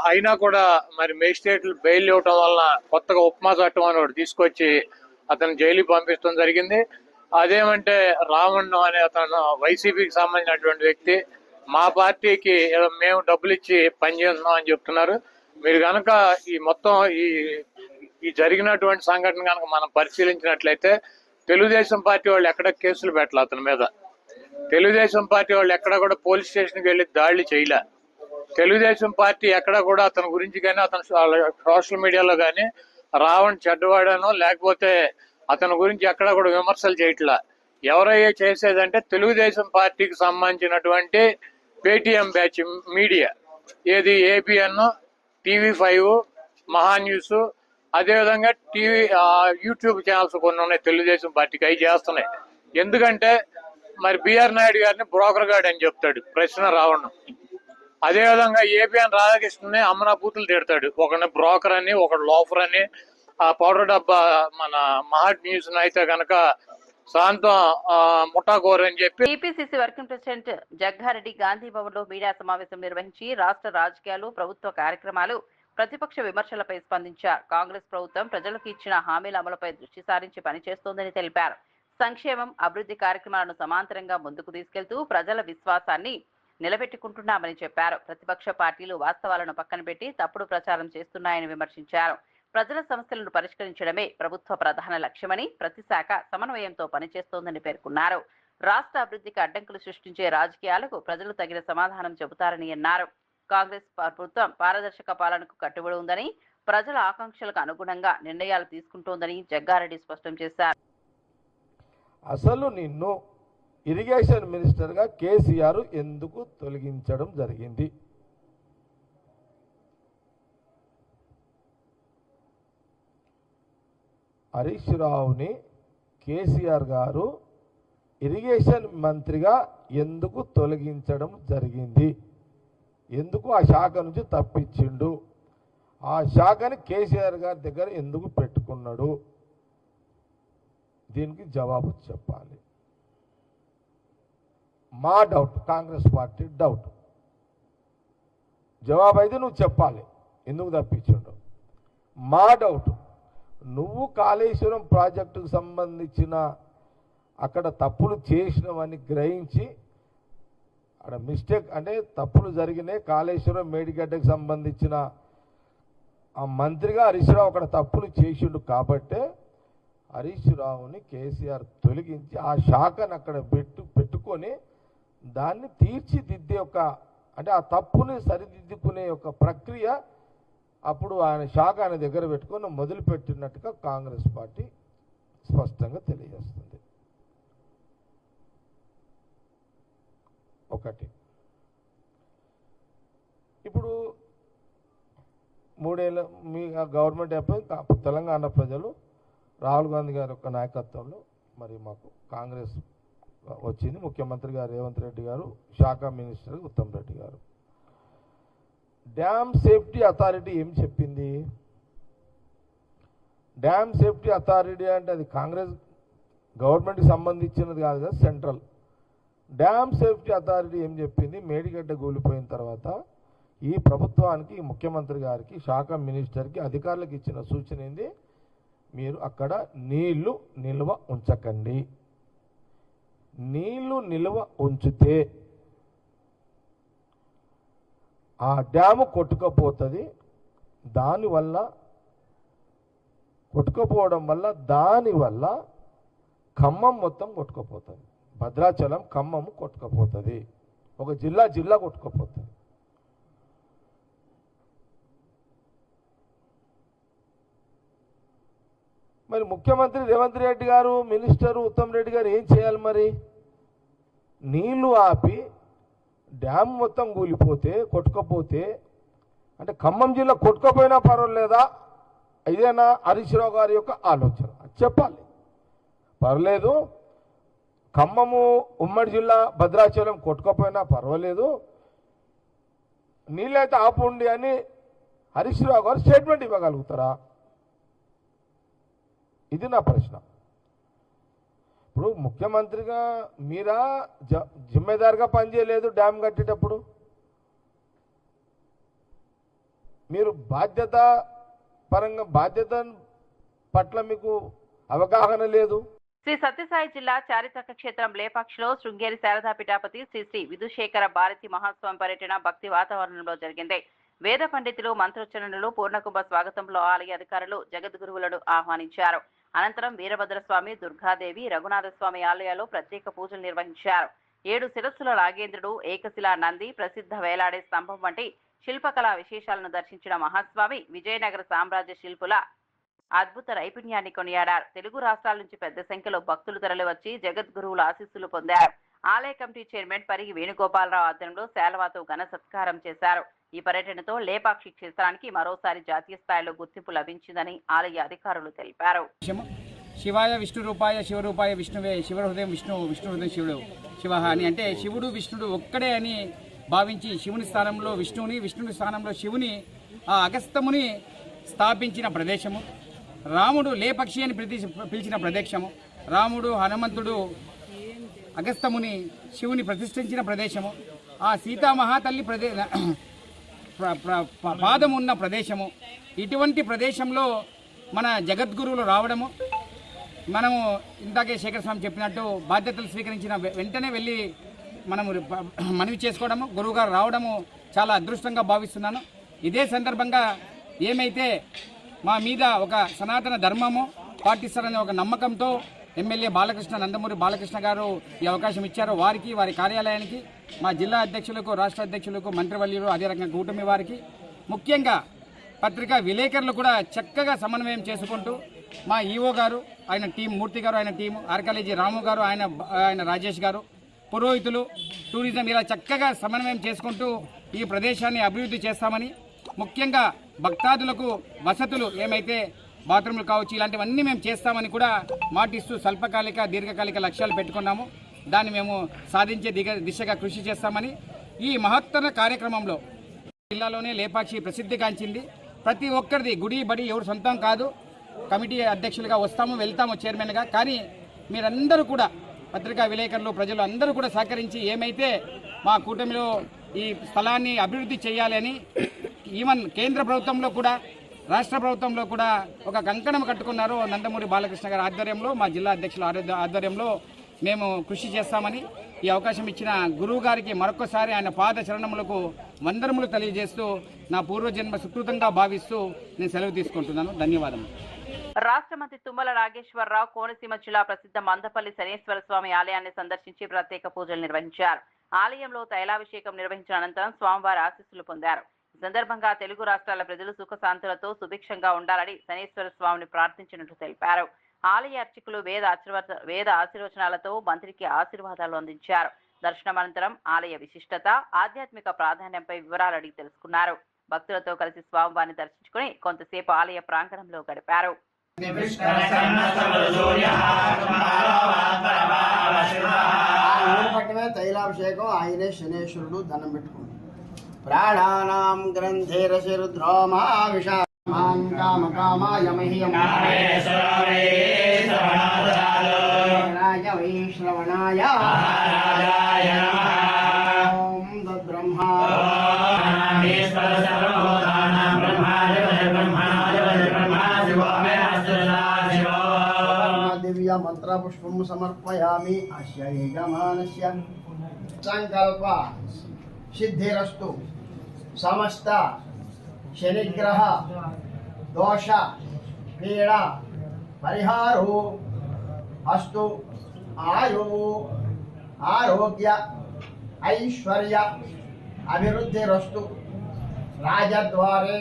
అయినా కూడా మరి మేజిస్ట్రేట్లు బెయిల్ ఇవ్వటం వలన కొత్తగా ఉపమా చట్టం అని ఒకటి తీసుకొచ్చి అతను జైలుకి పంపించడం జరిగింది. అదేమంటే రావణ్ అనే అతను వైసీపీకి సంబంధించినటువంటి వ్యక్తి, మా పార్టీకి మేము డబ్బులు ఇచ్చి పనిచేస్తున్నాం అని చెప్తున్నారు. మీరు కనుక ఈ మొత్తం ఈ జరిగినటువంటి సంఘటన కనుక మనం పరిశీలించినట్లయితే తెలుగుదేశం పార్టీ వాళ్ళు ఎక్కడ కేసులు పెట్టలే అతని మీద. తెలుగుదేశం పార్టీ వాళ్ళు ఎక్కడ కూడా పోలీస్ స్టేషన్కి వెళ్ళి దాడులు చేయలే. తెలుగుదేశం పార్టీ ఎక్కడ కూడా అతని గురించి కానీ, అతను సోషల్ మీడియాలో కానీ రావణ్ చెడ్డవాడనో లేకపోతే అతని గురించి ఎక్కడ కూడా విమర్శలు చేయట్లా. ఎవరయ్యే చేసేదంటే తెలుగుదేశం పార్టీకి సంబంధించినటువంటి పేటీఎం బ్యాచ్ మీడియా, ఏది ఏబిఎన్, TV5, మహా న్యూస్, అదేవిధంగా యూట్యూబ్ ఛానల్స్ కొన్ని ఉన్నాయి తెలుగుదేశం పార్టీకి, అవి చేస్తున్నాయి. ఎందుకంటే మరి బిఆర్ నాయుడు గారిని బ్రోకర్ గార్డ్ అని చెప్తాడు ప్రశ్న రావణ్. అదేవిధంగా ఏబిఎన్ రాధాకృష్ణని అమ్మనా బూతులు తిడతాడు, ఒకరిని బ్రోకర్ అని, ఒకడు లోఫర్ అని. ఆ పౌడర్ డబ్బా మన మహా న్యూస్ అయితే కనుక శాంతం ముఠాకోర్ అని చెప్పి. TPCC working president Jagga Reddy Gandhi Bhavan లో మీడియా సమావేశం నిర్వహించి రాష్ట్ర రాజకీయాలు, ప్రభుత్వ కార్యక్రమాలు, ప్రతిపక్ష విమర్శలపై స్పందించారు. కాంగ్రెస్ ప్రభుత్వం ప్రజలకు ఇచ్చిన హామీల అమలుపై దృష్టి సారించి పనిచేస్తోందని తెలిపారు. సంక్షేమం, అభివృద్ధి కార్యక్రమాలను సమాంతరంగా ముందుకు తీసుకెళ్తూ ప్రజల విశ్వాసాన్ని నిలబెట్టుకుంటున్నామని చెప్పారు. ప్రతిపక్ష పార్టీలు వాస్తవాలను పక్కన పెట్టి తప్పుడు ప్రచారం చేస్తున్నాయని విమర్శించారు. ప్రజల సమస్యలను పరిష్కరించడమే ప్రభుత్వ ప్రధాన లక్ష్యమని, ప్రతి శాఖ సమన్వయంతో పనిచేస్తోందని పేర్కొన్నారు. రాష్ట్ర అభివృద్ధికి అడ్డంకులు సృష్టించే రాజకీయాలకు ప్రజలు తగిన సమాధానం చెబుతారని అన్నారు. కాంగ్రెస్ ప్రభుత్వం పారదర్శక పాలనకు కట్టుబడి ఉందని, ప్రజల ఆకాంక్షలకు అనుగుణంగా నిర్ణయాలు తీసుకుంటోందని జగ్గారెడ్డి స్పష్టం చేశారు. అసలు నిన్ను ఇరిగేషన్ మినిస్టర్గా కేసీఆర్ ఎందుకు తొలగించడం జరిగింది? హరీష్ రావుని కేసీఆర్ గారు ఇరిగేషన్ మంత్రిగా ఎందుకు తొలగించడం జరిగింది? ఎందుకు ఆ శాఖ నుంచి తప్పించిండు? ఆ శాఖని కేసీఆర్ గారి దగ్గర ఎందుకు పెట్టుకున్నాడు? దీనికి జవాబు చెప్పాలి. మా డౌట్, కాంగ్రెస్ పార్టీ డౌట్. జవాబు అయితే నువ్వు చెప్పాలి ఎందుకు తప్పించిండు. మా డౌట్, నువ్వు కాళేశ్వరం ప్రాజెక్టుకు సంబంధించిన అక్కడ తప్పులు చేసినవని గ్రహించి, అక్కడ మిస్టేక్ అంటే తప్పులు జరిగినాయి, కాళేశ్వరం మేడిగడ్డకు సంబంధించిన ఆ మంత్రిగా హరీష్ రావు అక్కడ తప్పులు చేసిండు కాబట్టే హరీష్ రావుని కేసీఆర్ తొలగించి ఆ శాఖను అక్కడ పెట్టుకొని దాన్ని తీర్చిదిద్దే అంటే ఆ తప్పుని సరిదిద్దుకునే ప్రక్రియ అప్పుడు ఆయన శాఖ ఆయన దగ్గర పెట్టుకొని మొదలుపెట్టినట్టుగా కాంగ్రెస్ పార్టీ స్పష్టంగా తెలియజేస్తుంది. ఒకటి, ఇప్పుడు 3 ఏళ్ళ మీ గవర్నమెంట్ అయిపోయి తెలంగాణ ప్రజలు రాహుల్ గాంధీ గారి యొక్క నాయకత్వంలో మరి మాకు కాంగ్రెస్ వచ్చింది. ముఖ్యమంత్రి గారు రేవంత్ రెడ్డి గారు, శాఖ మినిస్టర్ ఉత్తమ్ రెడ్డి గారు. డ్యామ్ సేఫ్టీ అథారిటీ ఏం చెప్పింది? డ్యామ్ సేఫ్టీ అథారిటీ అంటే అది కాంగ్రెస్ గవర్నమెంట్కి సంబంధించినది కాదు కదా, సెంట్రల్. డ్యామ్ సేఫ్టీ అథారిటీ ఏం చెప్పింది, మేడిగడ్డ కూలిపోయిన తర్వాత ఈ ప్రభుత్వానికి, ముఖ్యమంత్రి గారికి, శాఖ మినిస్టర్కి, అధికారులకు ఇచ్చిన సూచన ఏంది, మీరు అక్కడ నీళ్లు నిల్వ ఉంచకండి. నీళ్లు నిల్వ ఉంచితే ఆ డ్యాము కొట్టుకపోతుంది. కొట్టుకపోవడం వల్ల ఖమ్మం మొత్తం కొట్టుకుపోతుంది, భద్రాచలం ఖమ్మం కొట్టుకుపోతుంది, ఒక జిల్లా కొట్టుకుపోతుంది. మరి ముఖ్యమంత్రి రేవంత్ రెడ్డి గారు, మినిస్టర్ ఉత్తమ్ రెడ్డి గారు ఏం చేయాలి? మరి నీళ్లు ఆపి డ్యామ్ మొత్తం కూలిపోతే, కొట్టుకపోతే, అంటే ఖమ్మం జిల్లా కొట్టుకపోయినా పర్వాలేదా? ఇదేనా హరీష్ రావు గారి యొక్క ఆలోచన? చెప్పాలి, పర్లేదు, ఖమ్మము ఉమ్మడి జిల్లా భద్రాచలం కొట్టుకపోయినా పర్వాలేదు, నీళ్ళైతే ఆపుండి అని హరీష్ రావు గారు స్టేట్మెంట్ ఇవ్వగలుగుతారా? ఇది నా ప్రశ్న. ఇప్పుడు ముఖ్యమంత్రిగా మీరా జిమ్మేదారుగా పనిచేయలేదు? డ్యామ్ కట్టేటప్పుడు మీరు బాధ్యత పట్ల మీకు అవగాహన లేదు. శ్రీ సత్యసాయి జిల్లా చారిత్రక క్షేత్రం లేపాక్షిలో శృంగేరి శారదా పీఠాపతి శ్రీ శ్రీ విధుశేఖర భారతి మహాస్వామి పర్యటన భక్తి వాతావరణంలో జరిగింది. వేద పండితులు మంత్రోచ్చరణలు, పూర్ణకుంభ స్వాగతంలో ఆలయ అధికారులు జగద్గురువులను ఆహ్వానించారు. అనంతరం వీరభద్రస్వామి, దుర్గాదేవి, రఘునాథస్వామి ఆలయాల్లో ప్రత్యేక పూజలు నిర్వహించారు. 7 శిరస్సుల నాగేంద్రుడు, ఏకశిలా నంది, ప్రసిద్ధ వేలాడే స్తంభం వంటి శిల్పకళా విశేషాలను దర్శించిన మహాస్వామి విజయనగర సామ్రాజ్య శిల్పుల అద్భుత నైపుణ్యాన్ని కొనియాడారు. తెలుగు రాష్ట్రాల నుంచి పెద్ద సంఖ్యలో భక్తులు తరలివచ్చి జగద్గురువుల ఆశీస్సులు పొందారు. ఆలయ కమిటీ చైర్మన్ పరిగి వేణుగోపాలరావు ఆధ్వర్యంలో శాల్వాతో ఘన సత్కారం చేశారు. ఈ పర్యటనతో లేపాక్షి క్షేత్రానికి మరోసారి జాతీయ స్థాయిలో గుర్తింపు లభించిందని ఆలయ అధికారులు తెలిపారు. శివాయ విష్ణు రూపాయ శివరూపాయ విష్ణువే, శివహృదయం విష్ణు, విష్ణు హృదయం శివుడు, శివ అని అంటే శివుడు విష్ణుడు ఒక్కడే అని భావించి శివుని స్థానంలో విష్ణువుని, విష్ణుని స్థానంలో శివుని, ఆ అగస్త్యముని స్థాపించిన ప్రదేశము. రాముడు లేపక్షి అని పిలిచిన ప్రదేశము. రాముడు, హనుమంతుడు అగస్త్యముని, శివుని ప్రతిష్ఠించిన ప్రదేశము. ఆ సీతామహాతల్లి పాదం ఉన్న ప్రదేశము. ఇటువంటి ప్రదేశంలో మన జగద్గురువులు రావడము, మనము ఇందాకే శేఖర స్వామి చెప్పినట్టు బాధ్యతలు స్వీకరించిన వెంటనే వెళ్ళి మనము మనవి చేసుకోవడము, గురువుగారు రావడము చాలా అదృష్టంగా భావిస్తున్నాను. ఇదే సందర్భంగా ఏమైతే మా మీద ఒక సనాతన ధర్మము పాటిస్తారనే ఒక నమ్మకంతో ఎమ్మెల్యే బాలకృష్ణ, నందమూరి బాలకృష్ణ గారు ఈ అవకాశం ఇచ్చారో వారికి, వారి కార్యాలయానికి, మా జిల్లా అధ్యక్షులకు, రాష్ట్ర అధ్యక్షులకు, మంత్రివర్యులు, అదే రకంగా కూటమి వారికి, ముఖ్యంగా పత్రికా విలేకరులు కూడా చక్కగా సమన్వయం చేసుకుంటూ మా ఈఓ గారు, ఆయన టీం, మూర్తి గారు ఆయన టీము, ఆర్కాలజీ రాము గారు, ఆయన రాజేష్ గారు, పురోహితులు, టూరిజం ఇలా చక్కగా సమన్వయం చేసుకుంటూ ఈ ప్రదేశాన్ని అభివృద్ధి చేస్తామని, ముఖ్యంగా భక్తాదులకు వసతులు ఏమైతే బాత్రూమ్లు కావచ్చు ఇలాంటివన్నీ మేము చేస్తామని కూడా మాటిస్తూ స్వల్పకాలిక, దీర్ఘకాలిక లక్ష్యాలు పెట్టుకున్నాము. దాన్ని మేము సాధించే దిశగా కృషి చేస్తామని ఈ మహత్తర కార్యక్రమంలో జిల్లాలోనే లేపాక్షి ప్రసిద్ధిగాంచింది. ప్రతి ఒక్కరిది గుడి బడి ఎవరు సొంతం కాదు. కమిటీ అధ్యక్షులుగా వస్తాము, వెళ్తాము చైర్మన్గా. కానీ మీరందరూ కూడా పత్రికా విలేకరులు, ప్రజలు అందరూ కూడా సహకరించి ఏమైతే మా కూటమిలో ఈ స్థలాన్ని అభివృద్ధి చేయాలని ఈవెన్ కేంద్ర ప్రభుత్వంలో కూడా, రాష్ట్ర ప్రభుత్వంలో కూడా ఒక కంకణం కట్టుకున్నారు. నందమూరి బాలకృష్ణ గారి ఆధ్వర్యంలో, మా జిల్లా అధ్యక్షుల ఆధ్వర్యంలో మేము కృషి చేస్తామని ఈ అవకాశం ఇచ్చిన గురువు గారికి మరొకసారి ఆయన పాద చరణములకు వందనములు తెలియజేస్తూ నా పూర్వజన్మ సుకృతంగా భావిస్తూ నేను సెలవు తీసుకుంటున్నాను. ధన్యవాదాలు. రాష్ట్ర మంత్రి తుమ్మల నాగేశ్వరరావు కోనసీమ జిల్లా ప్రసిద్ధ మందపల్లి శనేశ్వర స్వామి ఆలయాన్ని సందర్శించి ప్రత్యేక పూజలు నిర్వహించారు. ఆలయంలో తైలాభిషేకం నిర్వహించిన అనంతరం స్వామివారి ఆశీస్సులు పొందారు. ఈ సందర్భంగా తెలుగు రాష్ట్రాల ప్రజలు సుఖశాంతులతో సుభిక్షంగా ఉండాలని శనేశ్వర స్వామిని ప్రార్థించినట్లు తెలిపారు. ఆలయ అర్చకులు వేద ఆశీర్వచనాలతో మంత్రికి ఆశీర్వాదాలు అందించారు. దర్శనం అనంతరం ఆలయ విశిష్టత, ఆధ్యాత్మిక ప్రాధాన్యంపై వివరాలు అడిగి తెలుసుకున్నారు. భక్తులతో కలిసి స్వామివారిని దర్శించుకుని కొంతసేపు ఆలయ ప్రాంగణంలో గడిపారు. తైలాభిషేకం ఆయనే శనేశ్వరుడు, దండం పెట్టుకుంటాడు. ప్రాణానాం గ్రంథే రసిరుద్రోమా విషామాన్ కామ కామాయ మహ్యం महाराज वैश्रवणाय ओम तद्ब्रह्मा दिव्य मंत्र पुष्पं समर्पयामि अस्य यजमानस्य संकल्प सिद्धिरस्तु समस्त शनिग्रह दोष पीड़ा परिहारो अस्तु आयु आरोग्य ऐश्वर्य अभिवृद्धिरस्तु राजद्वारे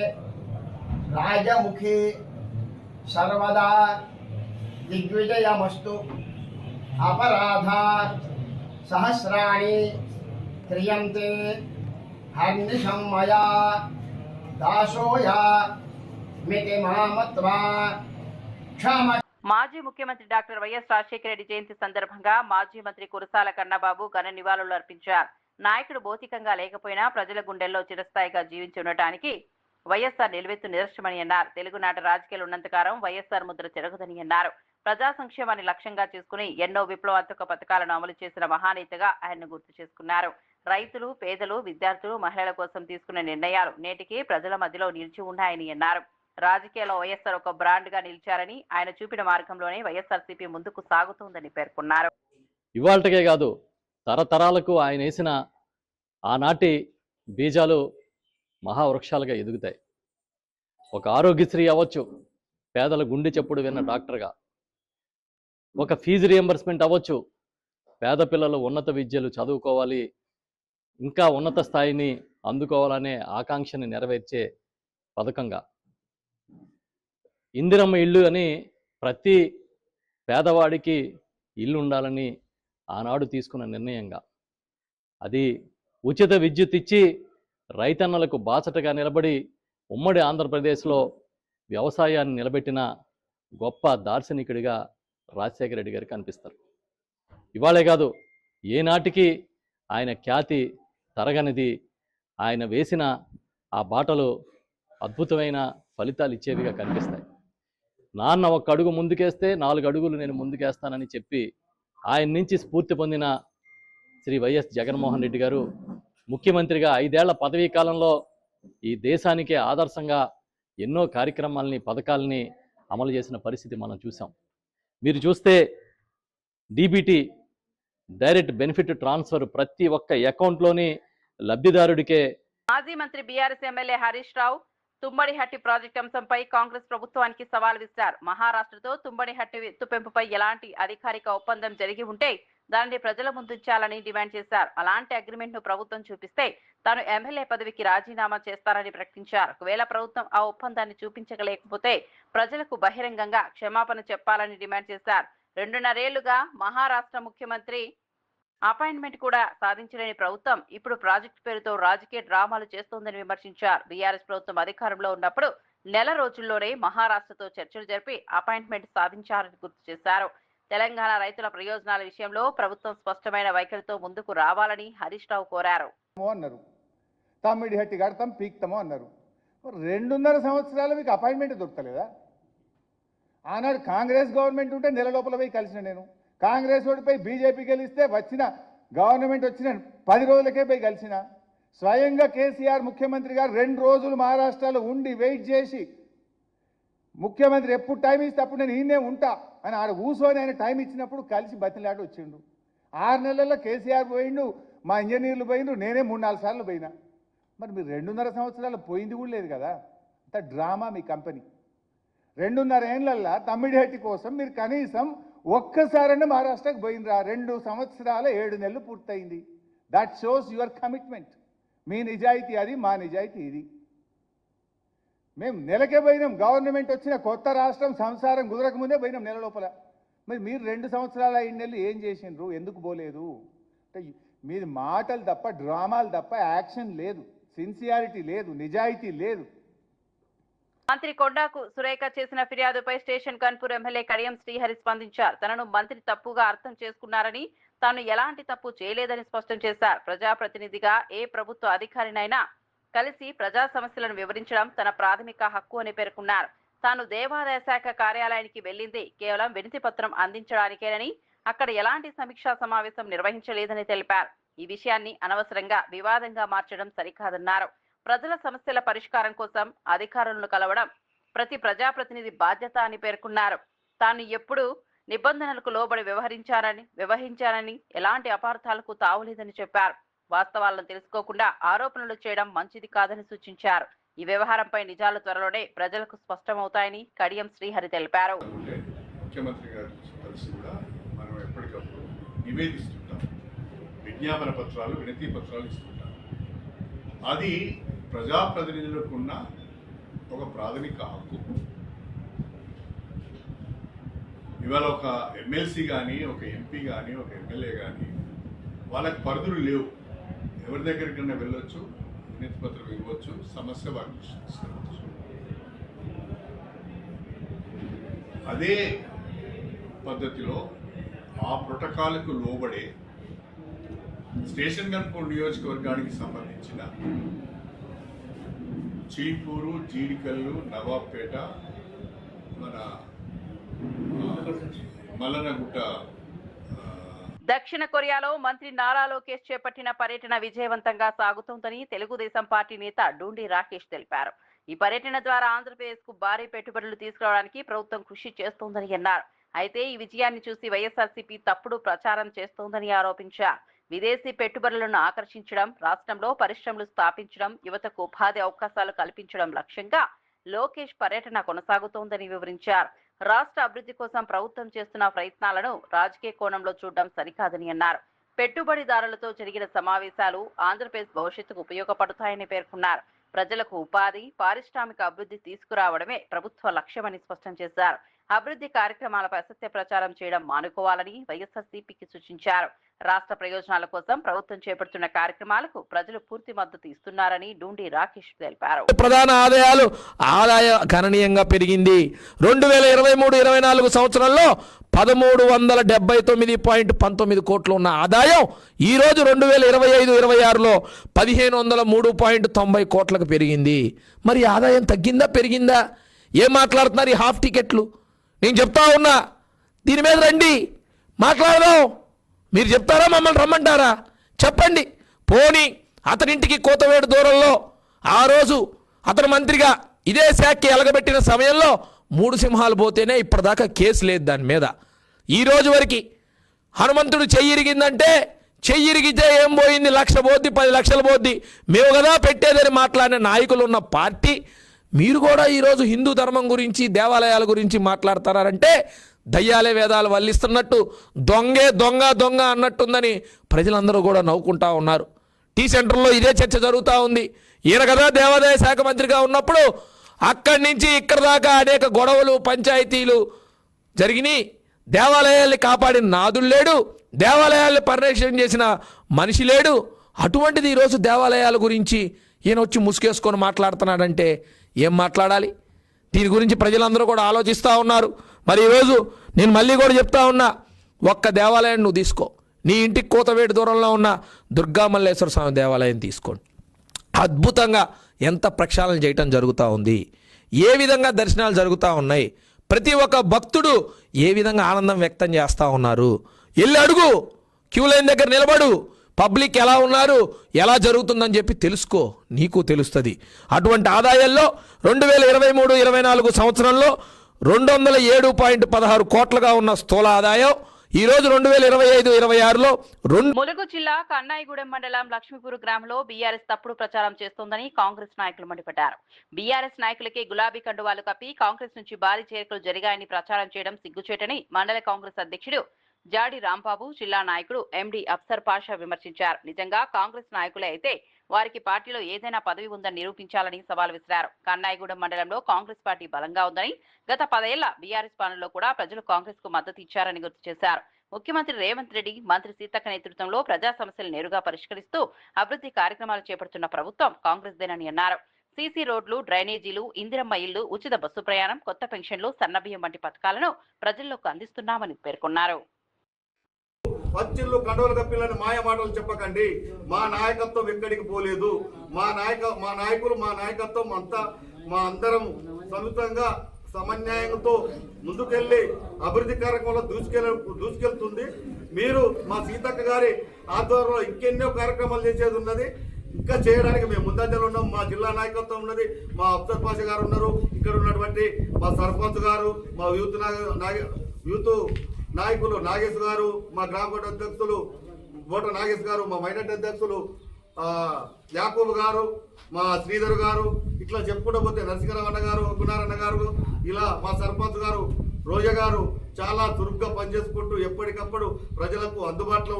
राजमुखी सर्वदा दिग्विजयमस्तु अपराधा सहस्राणि क्रियन्ते हर्निशं मया दासोया मिति मामत्वा क्षम మాజీ ముఖ్యమంత్రి డాక్టర్ వైఎస్ రాజశేఖర రెడ్డి జయంతి సందర్భంగా మాజీ మంత్రి కురసాల కన్నబాబు ఘన నివాళులు అర్పించారు. నాయకుడు భౌతికంగా లేకపోయినా ప్రజల గుండెల్లో చిరస్థాయిగా జీవించి ఉండటానికి వైఎస్ఆర్ నిలువెత్తు నిదర్శనమని అన్నారు. తెలుగునాట రాజకీయాలు ఉన్నంతకాలం వైఎస్ఆర్ ముద్ర చెరగదని అన్నారు. ప్రజా సంక్షేమాన్ని లక్ష్యంగా చేసుకుని ఎన్నో విప్లవాత్మక పథకాలను అమలు చేసిన మహానేతగా ఆయన్ను గుర్తు చేసుకున్నారు. రైతులు, పేదలు, విద్యార్థులు, మహిళల కోసం తీసుకున్న నిర్ణయాలు నేటికి ప్రజల మధ్యలో నిలిచి ఉన్నాయని అన్నారు. రాజకీయాల్లో వైఎస్ఆర్ ఒక బ్రాండ్ గా నిలిచారని, ఆయన చూపిన మార్గంలోనే వైఎస్ఆర్సీపీ ముందుకు సాగుతోందని పేర్కొన్నారు. ఇవాళకే కాదు, తరతరాలకు ఆయన వేసిన ఆనాటి బీజాలు మహావృక్షాలుగా ఎదుగుతాయి. ఒక ఆరోగ్యశ్రీ అవ్వచ్చు, పేదల గుండె చెప్పుడు విన్న డాక్టర్గా. ఒక ఫీజు రియంబర్స్మెంట్ అవ్వచ్చు, పేద పిల్లలు ఉన్నత విద్యలు చదువుకోవాలి, ఇంకా ఉన్నత స్థాయిని అందుకోవాలనే ఆకాంక్షని నెరవేర్చే పథకంగా. ఇందిరమ్మ ఇల్లు అని ప్రతి పేదవాడికి ఇల్లు ఉండాలని ఆనాడు తీసుకున్న నిర్ణయంగా. అది ఉచిత విద్యుత్ ఇచ్చి రైతన్నలకు బాసటగా నిలబడి ఉమ్మడి ఆంధ్రప్రదేశ్లో వ్యవసాయాన్ని నిలబెట్టిన గొప్ప దార్శనికుడిగా రాజశేఖర రెడ్డి గారు కనిపిస్తారు. ఇవాళే కాదు, ఏనాటికి ఆయన ఖ్యాతి తరగనిది. ఆయన వేసిన ఆ బాటలు అద్భుతమైన ఫలితాలు ఇచ్చేవిగా కనిపిస్తాయి. నాన్న ఒక్క అడుగు ముందుకేస్తే 4 అడుగులు నేను ముందుకేస్తానని చెప్పి ఆయన నుంచి స్ఫూర్తి పొందిన శ్రీ వైఎస్ జగన్మోహన్ రెడ్డి గారు ముఖ్యమంత్రిగా 5 ఏళ్ల పదవీ కాలంలో ఈ దేశానికే ఆదర్శంగా ఎన్నో కార్యక్రమాలని, పథకాలని అమలు చేసిన పరిస్థితి మనం చూసాం. మీరు చూస్తే డీబీటీ, డైరెక్ట్ బెనిఫిట్ ట్రాన్స్ఫర్, ప్రతి ఒక్క అకౌంట్లోని లబ్ధిదారుడికే. మాజీ మంత్రి BRS MLA Harish Rao Tummidihatti project అంశంపై కాంగ్రెస్ ప్రభుత్వానికి సవాల్ విసిరారు. మహారాష్ట్రతో తుమ్మడిహట్టి ఎత్తుపెంపుపై ఎలాంటి అధికారిక ఒప్పందం జరిగి ఉంటే దానిని ప్రజల ముందుంచాలని డిమాండ్ చేశారు. అలాంటి అగ్రిమెంట్ ను ప్రభుత్వం చూపిస్తే తాను ఎమ్మెల్యే పదవికి రాజీనామా చేస్తానని ప్రకటించారు. ఒకవేళ ప్రభుత్వం ఆ ఒప్పందాన్ని చూపించలేకపోతే ప్రజలకు బహిరంగంగా క్షమాపణ చెప్పాలని డిమాండ్ చేశారు. 2.5 ఏళ్లుగా మహారాష్ట్ర ముఖ్యమంత్రి అపాయింట్మెంట్ కూడా సాధించలేని ప్రభుత్వం ఇప్పుడు ప్రాజెక్టు పేరుతో రాజకీయ డ్రామాలు చేస్తోందని విమర్శించారు. బీఆర్ఎస్ ప్రభుత్వం అధికారంలో ఉన్నప్పుడు నెల రోజుల్లోనే మహారాష్ట్రతో చర్చలు జరిపి అపాయింట్మెంట్ సాధించారని గుర్తు చేశారు. తెలంగాణ రైతుల ప్రయోజనాల విషయంలో ప్రభుత్వం స్పష్టమైన వైఖరితో ముందుకు రావాలని హరీష్ రావు కోరారు. తమ్మిడిహట్టి కడతాం, పీక్తామో అన్నారు. 2.5 సంవత్సరాలు మీకు అపాయింట్మెంట్ దొరకలేదా? ఆనాడు కాంగ్రెస్ గవర్నమెంట్ ఉంటే నెల లోపల పోయి కలిసిన నేను. కాంగ్రెస్ ఓడిపోయి బీజేపీ గెలిస్తే వచ్చిన గవర్నమెంట్ వచ్చిన 10 రోజులకే పోయి కలిసిన. స్వయంగా కేసీఆర్ ముఖ్యమంత్రి గారు 2 రోజులు మహారాష్ట్రలో ఉండి వెయిట్ చేసి, ముఖ్యమంత్రి ఎప్పుడు టైం ఇస్తే అప్పుడు నేను ఈయనే ఉంటా అని ఆడ కూర్చొని ఆయన టైం ఇచ్చినప్పుడు కలిసి బతిలాట వచ్చిండు. 6 నెలల్లో కేసీఆర్ పోయిండు, మా ఇంజనీర్లు పోయిండు, నేనే 3-4 సార్లు పోయినా. మరి మీరు 2.5 సంవత్సరాలు పోయింది కూడా లేదు కదా. అంత డ్రామా మీ కంపెనీ. 2.5 ఏళ్లల్లో తమ్మిడిహట్టి కోసం మీరు కనీసం ఒక్కసారైనా మహారాష్ట్రకు పోయినరా? 2 సంవత్సరాల 7 నెలలు పూర్తయింది. That shows your commitment. మీ నిజాయితీ అది, మా నిజాయితీ ఇది. మేము నెలకే పోయినాం. గవర్నమెంట్ వచ్చిన కొత్త రాష్ట్రం సంసారం కుదరక ముందే పోయినాం నెల లోపల. మరి మీరు 2 సంవత్సరాల 5 నెలలు ఏం చేసిండ్రు? ఎందుకు పోలేదు? అంటే మీది మాటలు తప్ప, డ్రామాలు తప్ప యాక్షన్ లేదు, సిన్సియారిటీ లేదు, నిజాయితీ లేదు. మంత్రి కొండాకు సురేఖ చేసిన ఫిర్యాదుపై స్టేషన్ కన్పూర్ ఎమ్మెల్యే కడియం శ్రీహరి స్పందించారు. తనను మంత్రి తప్పుగా అర్థం చేసుకున్నారని, తాను ఎలాంటి తప్పు చేయలేదని స్పష్టం చేశారు. ప్రజాప్రతినిధిగా ఏ ప్రభుత్వ అధికారినైనా కలిసి ప్రజా సమస్యలను వివరించడం తన ప్రాథమిక హక్కు అని పేర్కొన్నారు. తాను దేవాదాయ శాఖ కార్యాలయానికి వెళ్లింది కేవలం వినతి పత్రం అందించడానికేనని, అక్కడ ఎలాంటి సమీక్షా సమావేశం నిర్వహించలేదని తెలిపారు. ఈ విషయాన్ని అనవసరంగా వివాదంగా మార్చడం సరికాదన్నారు. ప్రజల సమస్యల పరిష్కారం కోసం అధికారులను కలవడం ప్రతి ప్రజాప్రతినిధి బాధ్యత అని పేర్కొన్నారు. తాను ఎప్పుడూ నిబంధనలకు లోబడి వ్యవహరించానని ఎలాంటి అపార్థాలకు తావులేదని చెప్పారు. వాస్తవాలను తెలుసుకోకుండా ఆరోపణలు చేయడం మంచిది కాదని సూచించారు. ఈ వ్యవహారంపై నిజాలు త్వరలోనే ప్రజలకు స్పష్టమవుతాయని కడియం శ్రీహరి తెలిపారు. ముఖ్యమంత్రి గారి కలిసి కూడా మనం ఎప్పటికప్పుడు నివేదిస్తుంటాం, విజ్ఞాపన పత్రాలు, వినతి పత్రాలు ఇస్తుంటాం. అది ప్రజాప్రతినిధులకు ఉన్న ఒక ప్రాథమిక హక్కు. ఇవాళ ఒక ఎమ్మెల్సీ కానీ, ఒక ఎంపీ కానీ, ఒక ఎమ్మెల్యే కానీ వాళ్ళకి పరిధులు లేవు. ఎవరి దగ్గరికైనా వెళ్ళొచ్చు, వినతి పత్రం ఇవ్వచ్చు, సమస్య వారికి తీసుకురావచ్చు. అదే పద్ధతిలో ఆ ప్రోటోకాల్కు లోబడే స్టేషన్ గన్పూర్ నియోజకవర్గానికి సంబంధించిన చీపూరు, జీడికల్లు, నవాబ్పేట, మన మల్లనగుట్ట. దక్షిణ కొరియాలో మంత్రి నారా లోకేష్ చేపట్టిన పర్యటన విజయవంతంగా సాగుతోందని తెలుగుదేశం పార్టీ నేత డూండి రాకేష్ తెలిపారు. ఈ పర్యటన ద్వారా ఆంధ్రప్రదేశ్ కు భారీ పెట్టుబడులు తీసుకురావడానికి ప్రభుత్వం కృషి చేస్తోందని అన్నారు. అయితే ఈ విజయాన్ని చూసి వైఎస్ఆర్సీపీ తప్పుడు ప్రచారం చేస్తోందని ఆరోపించారు. విదేశీ పెట్టుబడులను ఆకర్షించడం, రాష్ట్రంలో పరిశ్రమలు స్థాపించడం, యువతకు ఉపాధి అవకాశాలు కల్పించడం లక్ష్యంగా లోకేష్ పర్యటన కొనసాగుతోందని వివరించారు. రాష్ట్ర అభివృద్ధి కోసం ప్రభుత్వం చేస్తున్న ప్రయత్నాలను రాజకీయ కోణంలో చూడడం సరికాదని అన్నారు. పెట్టుబడిదారులతో జరిగిన సమావేశాలు ఆంధ్రప్రదేశ్ భవిష్యత్తుకు ఉపయోగపడతాయని పేర్కొన్నారు. ప్రజలకు ఉపాధి, పారిశ్రామిక అభివృద్ధి తీసుకురావడమే ప్రభుత్వ లక్ష్యమని స్పష్టం చేశారు. అభివృద్ధి కార్యక్రమాలపై అసత్య ప్రచారం చేయడం మానుకోవాలని వైఎస్ఆర్సీపీకి సూచించారు. రాష్ట్ర ప్రయోజనాల కోసం ప్రభుత్వం చేపడుతున్న కార్యక్రమాలకు ప్రజలు పూర్తి మద్దతు ఇస్తున్నారని డూండి రాకేష్ తెలిపారు. ప్రధాన ఆదాయ గణనీయంగా పెరిగింది. 2023-24 సంవత్సరంలో 1379.19 కోట్లు ఉన్న ఆదాయం ఈ రోజు 2025-26లో 1503.90 కోట్లకు పెరిగింది. మరి ఆదాయం తగ్గిందా పెరిగిందా? ఏం మాట్లాడుతున్నారు ఈ హాఫ్ టికెట్లు? నేను చెప్తా ఉన్నా, దీని మీద రండి, మాట్లాడదాం. మీరు చెప్తారా, మమ్మల్ని రమ్మంటారా? చెప్పండి. పోనీ అతనింటికి కోతవేడు దూరంలో ఆ రోజు అతను మంత్రిగా ఇదే శాఖకి ఎలగబెట్టిన సమయంలో 3 సింహాలు పోతేనే ఇప్పటిదాకా కేసు లేదు దాని మీద. ఈ రోజు వరకు హనుమంతుడు చెయ్యిరిగిందంటే చెయ్యిరిగితే ఏం పోయింది? 1,00,000 పోద్ది, 10 లక్షలు పోద్ది, మేము కదా పెట్టేదని మాట్లాడిన నాయకులు ఉన్న పార్టీ మీరు కూడా ఈరోజు హిందూ ధర్మం గురించి, దేవాలయాల గురించి మాట్లాడతారంటే దయ్యాలే వేదాలు వల్లిస్తున్నట్టు, దొంగే దొంగ దొంగ అన్నట్టుందని ప్రజలందరూ కూడా నవ్వుకుంటా ఉన్నారు. టీ సెంటర్లో ఇదే చర్చ జరుగుతూ ఉంది. ఈయన కదా దేవాదాయ శాఖ మంత్రిగా ఉన్నప్పుడు అక్కడి నుంచి ఇక్కడ దాకా అనేక గొడవలు, పంచాయతీలు జరిగినాయి. దేవాలయాల్ని కాపాడిన నాదుడు లేడు, దేవాలయాల్ని పరిరక్షణ చేసిన మనిషి లేడు. అటువంటిది ఈరోజు దేవాలయాల గురించి ఈయన వచ్చి ముసుగేసుకొని మాట్లాడుతున్నాడంటే ఏం మాట్లాడాలి? దీని గురించి ప్రజలందరూ కూడా ఆలోచిస్తూ ఉన్నారు. మరి ఈరోజు నేను మళ్ళీ కూడా చెప్తా ఉన్నా, ఒక్క దేవాలయం నువ్వు తీసుకో, నీ ఇంటికి కోతవేటు దూరంలో ఉన్న దుర్గా మల్లేశ్వర స్వామి దేవాలయం తీసుకోండి. అద్భుతంగా ఎంత ప్రక్షాళన చేయటం జరుగుతూ ఉంది, ఏ విధంగా దర్శనాలు జరుగుతూ ఉన్నాయి, ప్రతి ఒక్క భక్తుడు ఏ విధంగా ఆనందం వ్యక్తం చేస్తూ ఉన్నారు. వెళ్ళి అడుగు, క్యూ లైన్ దగ్గర నిలబడు, పబ్లిక్ ఎలా ఉన్నారు, ఎలా జరుగుతుందని చెప్పి తెలుసుకో, నీకు తెలుస్తుంది. అటువంటి ఆదాయాల్లో 2023-24 సంవత్సరంలో 207.16 కోట్లుగా ఉన్న స్థూల ఆదాయం ఈ రోజు 2025-26లో ములుగు జిల్లా కన్నాయిగూడెం మండలం లక్ష్మీపూర్ గ్రామంలో బీఆర్ఎస్ తప్పుడు ప్రచారం చేస్తోందని కాంగ్రెస్ నాయకులు మండిపడ్డారు. బీఆర్ఎస్ నాయకులకే గులాబీ కండువాలు కప్పి కాంగ్రెస్ నుంచి భారీ చేరికలు జరిగాయని ప్రచారం చేయడం సిగ్గుచేటని మండల కాంగ్రెస్ అధ్యక్షుడు జాడి రాంబాబు, జిల్లా నాయకుడు ఎండి అఫ్సర్ పాషా విమర్శించారు. నిజంగా కాంగ్రెస్ నాయకులే అయితే వారికి పార్టీలో ఏదైనా పదవి ఉందని నిరూపించాలని సవాల్ విసిరారు. కన్నాయిగూడెం మండలంలో కాంగ్రెస్ పార్టీ బలంగా ఉందని, గత 10 ఏళ్ల బీఆర్ఎస్ పాలనలో కూడా ప్రజలు కాంగ్రెస్ కు మద్దతు ఇచ్చారని గుర్తు చేశారు. ముఖ్యమంత్రి రేవంత్ రెడ్డి, మంత్రి సీతక్క నేతృత్వంలో ప్రజా సమస్యలు నేరుగా పరిష్కరిస్తూ అభివృద్ధి కార్యక్రమాలు చేపడుతున్న ప్రభుత్వం కాంగ్రెస్దేనని అన్నారు. సీసీ రోడ్లు, డ్రైనేజీలు, ఇందిరమ్మ ఇళ్లు, ఉచిత బస్సు ప్రయాణం, కొత్త పెన్షన్లు, సన్నబియ్యం వంటి పథకాలను ప్రజల్లోకి అందిస్తున్నామని పేర్కొన్నారు. పచ్చిళ్ళు కండవలు కప్పిలని మాయ మాటలు చెప్పకండి. మా నాయకత్వం ఎక్కడికి పోలేదు. మా నాయకులు, మా నాయకత్వం అంతా మా అందరం సమితంగా సమన్యాయంతో ముందుకెళ్లి అభివృద్ధి కార్యక్రమంలో దూసుకెళ్తుంది. మీరు మా సీతక్క గారి ఆధ్వర్యంలో ఇంకెన్నో కార్యక్రమాలు చేసేది ఉన్నది. ఇంకా చేయడానికి మేము ముందంజలో ఉన్నాం. మా జిల్లా నాయకత్వం ఉన్నది, మా అఫ్సర్ పాషా గారు ఉన్నారు, ఇక్కడ ఉన్నటువంటి మా సర్పంచ్ గారు, మా యూత్ నాయకులు నాగేష్ గారు, మా గ్రామ అధ్యక్షులు బోట నాగేష్ గారు, మా మైనార్టీ అధ్యక్షులు యాకూబ్ గారు, మా శ్రీధర్ గారు, ఇట్లా చెప్పుకుంటూ పోతే నరసింహరావు అన్న గారు, గుణారన్న గారు, ఇలా మా సర్పంచ్ గారు రోజా గారు చాలా చురుగ్గా పనిచేసుకుంటూ ఎప్పటికప్పుడు ప్రజలకు అందుబాటులో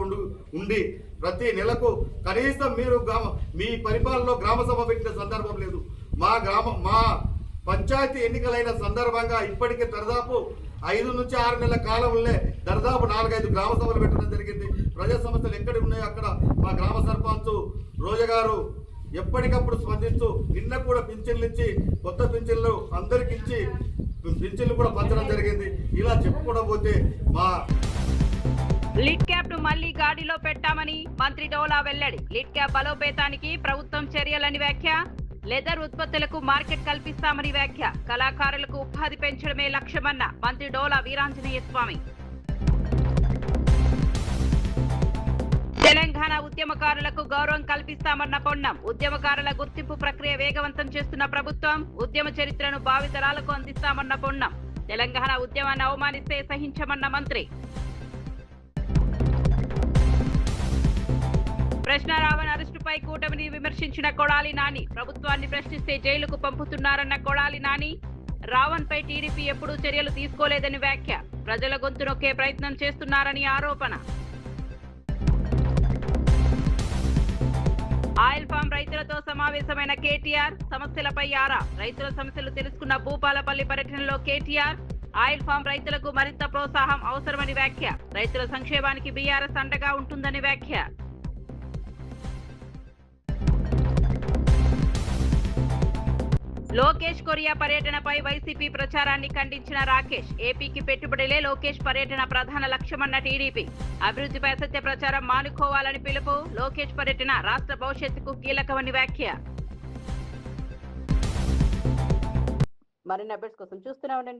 ఉండి ప్రతి నెలకు కనీసం మీరు మీ పరిపాలనలో గ్రామ సభ పెట్టిన సందర్భం లేదు. మా పంచాయతీ ఎన్నికలైన సందర్భంగా ఇప్పటికే దాదాపు 5 నుంచి 6 నెలల కాలంలో దాదాపు 4-5 గ్రామ సభలు పెట్టడం జరిగింది. ప్రజా సమస్యలు ఎక్కడ ఉన్నాయో అక్కడ మా గ్రామ సర్పంచ్ రోజా గారు ఎప్పటికప్పుడు స్పందిస్తూ నిన్న కూడా పింఛన్లు ఇచ్చి కొత్త పింఛన్లు అందరికి ఇచ్చి పింఛన్లు కూడా పంచడం జరిగింది. ఇలా చెప్పుకోవడం పోతే మా లిడ్ క్యాప్ ను మళ్లీ గాడిలో పెట్టామని మంత్రి డోలా వెల్లడి. లిడ్ క్యాప్ బలోపేతానికి ప్రభుత్వం చర్యలని వ్యాఖ్య. లెదర్ ఉత్పత్తులకు మార్కెట్ కల్పిస్తామని వ్యాఖ్య. కళాకారులకు ఉపాధి పెంచడమే లక్ష్యమన్న మంత్రి డోలా వీరాంజనేయ స్వామి. తెలంగాణ ఉద్యమకారులకు గౌరవం కల్పిస్తామన్న పొన్నం. ఉద్యమకారుల గుర్తింపు ప్రక్రియ వేగవంతం చేస్తున్న ప్రభుత్వం. ఉద్యమ చరిత్రను భావితరాలకు అందిస్తామన్న పొన్నం. తెలంగాణ ఉద్యమాన్ని అవమానిస్తే సహించమన్న మంత్రి. ప్రశ్నారావణ్ అరెస్టుపై కూటమిని విమర్శించిన కొడాలి నాని. ప్రభుత్వాన్ని ప్రశ్నిస్తే జైలుకు పంపుతున్నారన్న కొడాలి నాని. రావణ్ పై టీడీపీ ఎప్పుడూ చర్యలు తీసుకోలేదని వ్యాఖ్య. ప్రజల గొంతు నొక్కే ప్రయత్నం చేస్తున్నారని ఆరోపణ. ఆయిల్ ఫామ్ రైతులతో సమావేశమైన కేటీఆర్. సమస్యలపై ఆరా. రైతుల సమస్యలు తెలుసుకున్న భూపాలపల్లి పర్యటనలో కేటీఆర్. ఆయిల్ ఫామ్ రైతులకు మరింత ప్రోత్సాహం అవసరమని వ్యాఖ్య. రైతుల సంక్షేమానికి బీఆర్ఎస్ అండగా ఉంటుందని వ్యాఖ్య. లోకేష్ కొరియా పర్యటనపై వైసీపీ ప్రచారాన్ని ఖండించిన రాకేష్. ఏపీకి పెట్టుబడులే లోకేష్ పర్యటన ప్రధాన లక్ష్యమన్న టీడీపీ. అభివృద్ధిపై అసత్య ప్రచారం మానుకోవాలని పిలుపు. లోకేష్ పర్యటన రాష్ట్ర భవిష్యత్తుకు కీలకమని వ్యాఖ్య. మరిన్ని అప్డేట్స్ కోసం చూస్తూనే ఉండండి.